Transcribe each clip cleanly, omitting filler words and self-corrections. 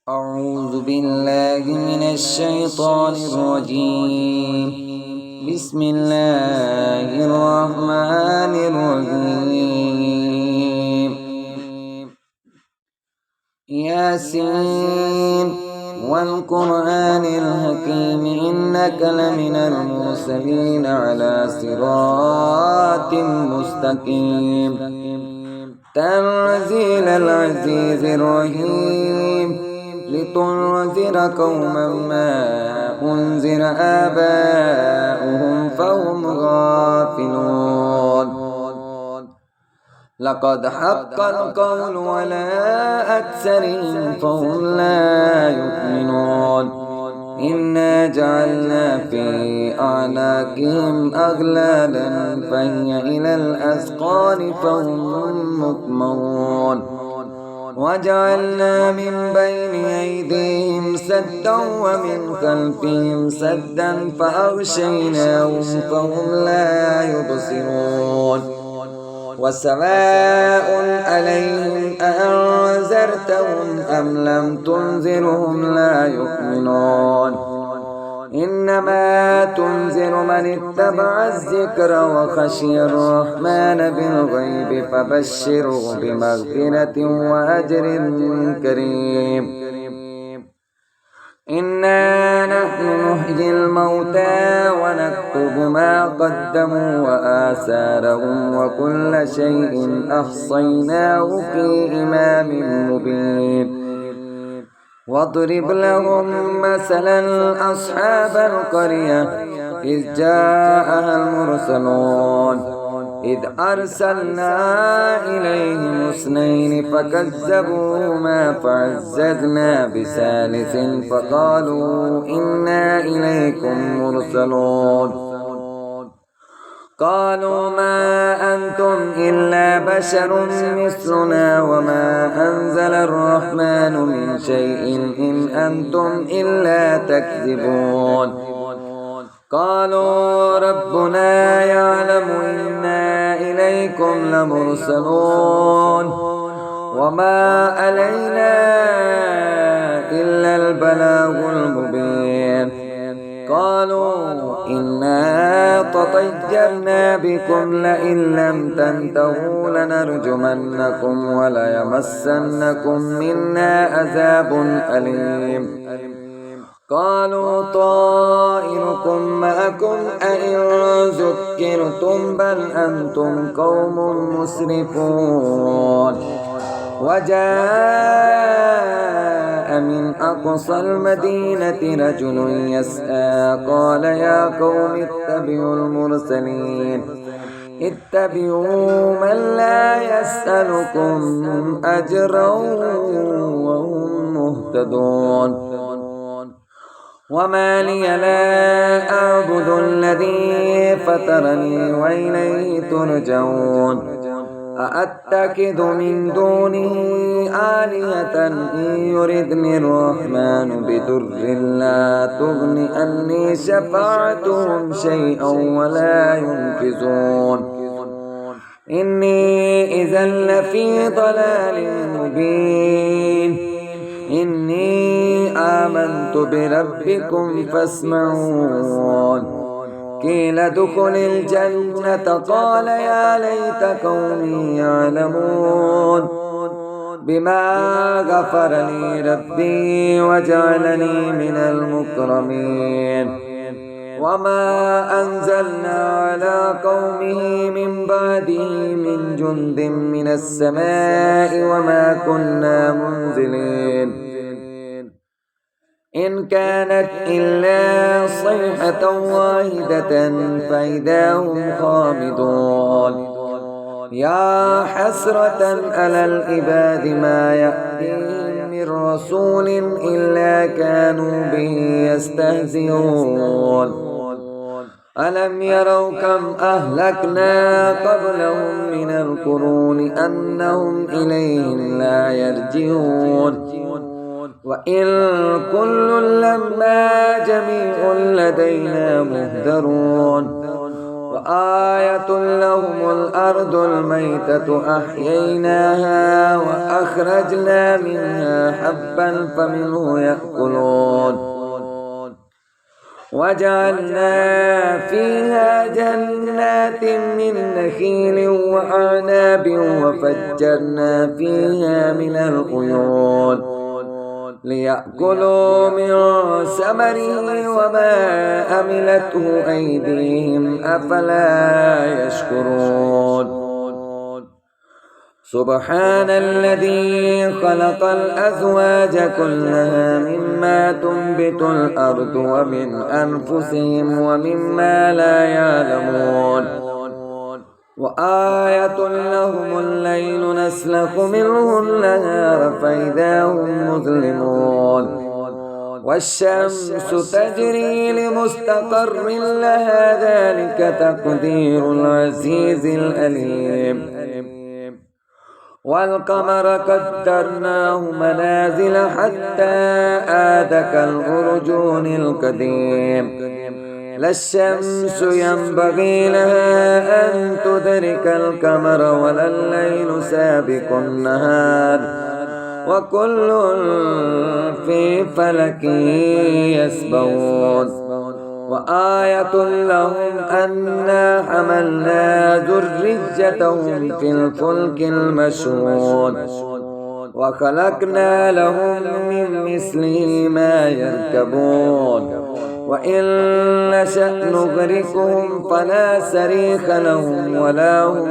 أعوذ بالله من الشيطان الرجيم. بسم الله الرحمن الرحيم. ياسين والقرآن الحكيم إنك لمن المرسلين على صراط مستقيم. تنزيل العزيز الرحيم لتنذر قوما ما أنذر آباؤهم فهم غافلون. لقد حق القول على أكثرهم فهم لا يؤمنون. إنا جعلنا في أعناقهم أغلالا فهي إلى الأذقان فهم مقمحون. وجعلنا من بين أيديهم سدا ومن خلفهم سدا فأغشيناهم فهم لا يبصرون. وسواء عليهم أأنذرتهم أم لم تنذرهم لا يؤمنون. إنما تنذر من اتبع الذكر وخشي الرحمن بالغيب فبشره بمغفرة وأجر كريم. إنا نحن نحيي الموتى ونكتب ما قدموا وآثارهم وكل شيء أحصيناه في إمام مبين. واضرب لهم مثلا أصحاب القرية إذ جاءها المرسلون إذ أرسلنا إليهم اثنين فكذبوهما فعززنا بثالث فقالوا إنا إليكم مرسلون. قالوا ما أنتم إلا بشر مثلنا وما أنزل الرحمن من شيء إن أنتم إلا تكذبون. قالوا ربنا يعلم إنا إليكم لمرسلون وما علينا إلا البلاغ المبين. قالوا إنا تطيرنا بكم لئن لم تنتهوا لنرجمنكم وليمسنكم منا عذاب أليم. قالوا طائركم معكم أئن ذكرتم بل أنتم قوم مسرفون. وجاء من أقصى المدينة رجل يسعى قال يا قوم اتبعوا المرسلين اتبعوا من لا يسألكم أجرا وهم مهتدون. وما لي لا أعبد الذي فطرني وإليه ترجعون. أأتخذ من دونه آلهة إن يردني الرحمن بضر لا تغن عني شفاعتهم شيئا ولا ينقذون. إني إذا لفي ضلال مبين. إني آمنت بربكم فاسمعون. قيل ادخل الجنة قال يا ليت قومي يعلمون بما غفر لي ربي وجعلني من المكرمين. وما أنزلنا على قومه من بعده من جند من السماء وما كنا منزلين. إن كانت إلا صيحة واحدة فإذا هم خامدون. يا حسرة على العباد ما يأتيهم من رسول إلا كانوا به يستهزئون. ألم يروا كم أهلكنا قبلهم من القرون أنهم إليهم لا يرجعون. وإن كل لما جميع لدينا مهدرون. وآية لهم الأرض الميتة أحييناها وأخرجنا منها حبا فمنه يأكلون وجعلنا فيها جنات من نخيل وأعناب وفجرنا فيها من العيون ليأكلوا من ثمره وما عملته أيديهم أفلا يشكرون سبحان الذي خلق الأزواج كلها مما تنبت الأرض ومن أنفسهم ومما لا يعلمون وآية لهم الليل نسلخ منه النهار فإذا هم مظلمون والشمس تجري لمستقر لها ذلك تقدير العزيز الأليم والقمر قدرناه منازل حتى عاد كالأرجون القديم لا الشمس ينبغي لها أن تدرك القمر ولا الليل سابق النهار وكل في فلك يسبحون وآية لهم أنا حملنا ذريتهم في الفلك المشحون وخلقنا لهم من مثله ما يركبون وإن نشأ نغرقهم فلا صريخ لهم ولا هم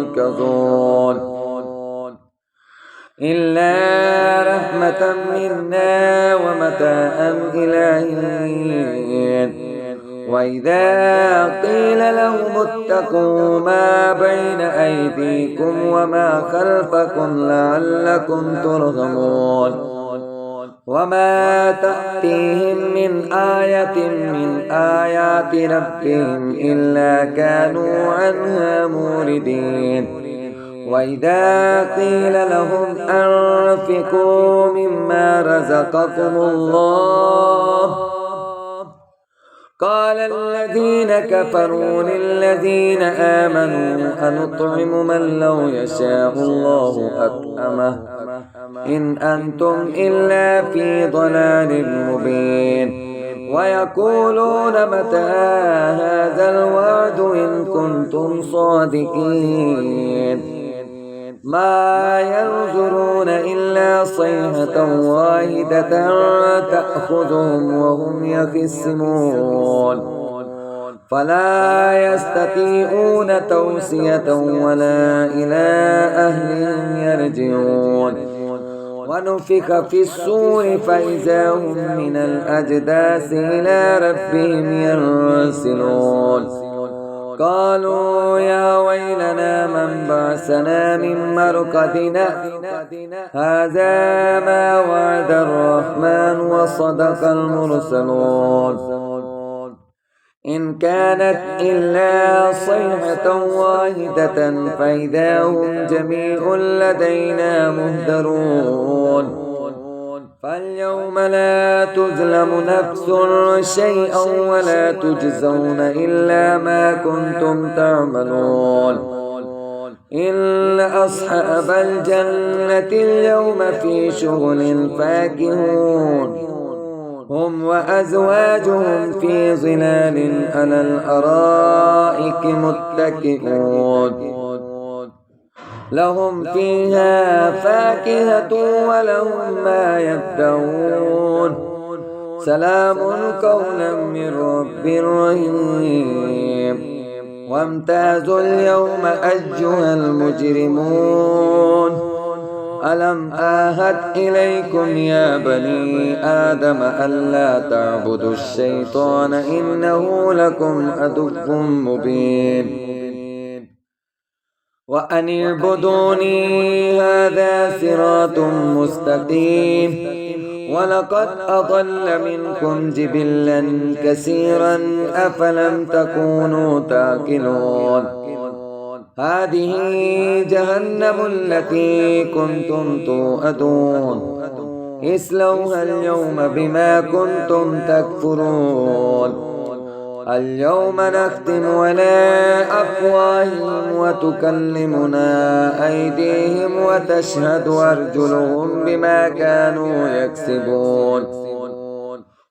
ينقذون إلا رحمة منا ومتاعا إلى حين وإذا قيل لهم اتقوا ما بين أيديكم وما خلفكم لعلكم ترحمون وما تأتيهم من آية من آيات ربهم إلا كانوا عنها موردين وإذا قيل لهم أنفقوا مما رزقكم الله قال الذين كفروا للذين آمنوا أنطعم من لو يشاء الله أطعمه إن أنتم إلا في ضلال مبين ويقولون متى هذا الوعد إن كنتم صادقين ما ينظرون إلا صيحة واحدة تأخذهم وهم يخصمون فلا يستطيعون توصية ولا إلى أهلهم يرجعون ونفخ في الصور فإذا هم من الأجداث إلى ربهم ينسلون قالوا يا ويلنا من بعثنا من مرقدنا هذا ما وعد الرحمن وصدق المرسلون إن كانت إلا صيحة واحدة فإذا هم جميع لدينا مهدرون فاليوم لا تظلم نفس شيئا ولا تجزون إلا ما كنتم تعملون إن أصحاب الجنة اليوم في شغل فاكهون هم وأزواجهم في ظلال على الأرائك متكئون لهم فيها فاكهة ولهم ما يدعون سلام قولا من رب رحيم وامتازوا اليوم أيها المجرمون ألم آهد إليكم يا بني آدم ألا تعبدوا الشيطان إنه لكم عدو مبين وأن اعبدوني هذا صراط مستقيم ولقد أضل منكم جبلا كثيرا أفلم تكونوا تاكلون هذه جهنم التي كنتم توعدون اصلوها اليوم بما كنتم تكفرون اليوم نختم على أفواههم وتكلمنا أيديهم وتشهد أرجلهم بما كانوا يكسبون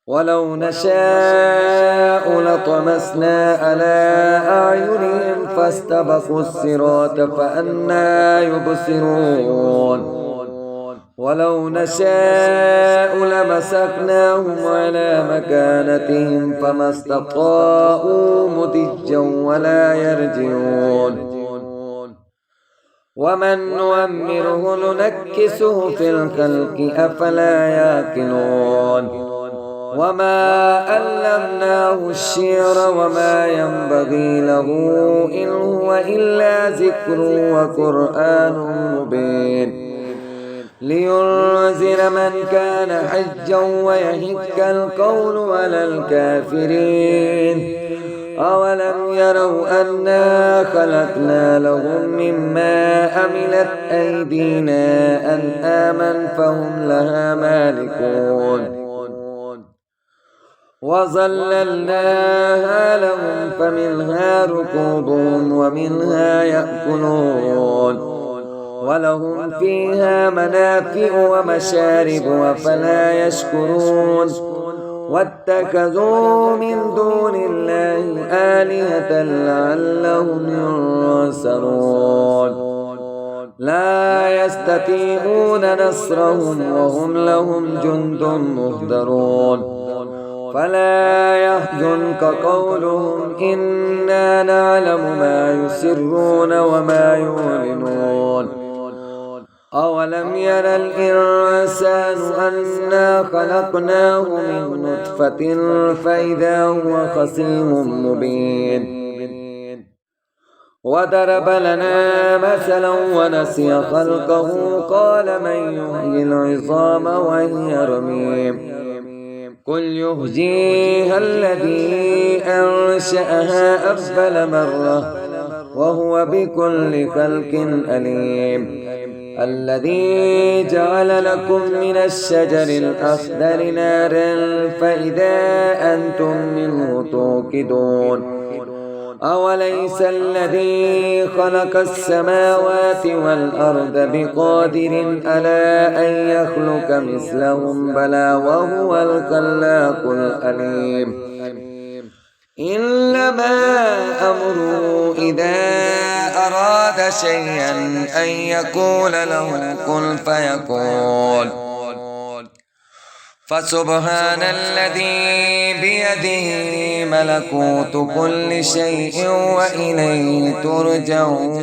ولو نشاء لطمسنا على أعينهم فاستبقوا الصراط فأنى يبصرون ولو نشاء لمسخناهم على مكانتهم فما استطاعوا مضجا ولا يرجعون ومن نؤمره ننكسه في الخلق أفلا يعقلون وما علمناه الشعر وما ينبغي له إن هو إلا ذكر وقرآن مبين لينذر من كان حجا ويهك القول على الكافرين أولم يروا أنا خلقنا لهم مما عملت أيدينا أنعاما فهم لها مالكون وظللناها لهم فمنها ركوبهم ومنها يأكلون ولهم فيها منافع ومشارب أفلا يشكرون واتخذوا من دون الله آلهة لعلهم ينصرون لا يستطيعون نصرهم وهم لهم جند مهدرون فلا يحزنك قولهم إنا نعلم ما يسرون وما يعلنون أولم ير الإنسان أنا خلقناه من نطفة فإذا هو خصيم مبين وضرب لنا مثلا ونسي خلقه قال من يحيي العظام وهي رميم قل يحييها الذي أنشأها أول مرة وهو بكل خلق عليم الذي جعل لكم من الشجر الأخضر نارا فإذا أنتم منه توقدون أوليس الذي خلق السماوات والأرض بقادر على أن يخلق مثلهم بلى وهو الخلاق العليم إنما أمره إذا أراد شيئا أن يقول له كن فيكون فسبحان الذي بيده ملكوت كل شيء وإليه ترجعون